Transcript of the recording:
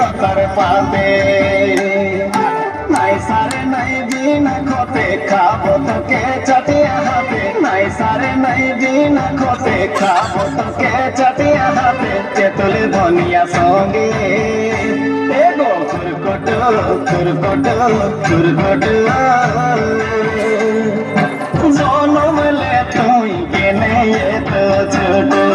লতার পাতে নাই সারে নাই দিন খতে খাবো তোকে চাটিয়া হাতে নাই সারে নাই দিন খতে খাবো তোকে চাটিয়া হাতে তেতুল ধনিয়া সঙ্গে এগো খুরকট খুরকট খুরকট জনমলে তুই কেনে এত ছোট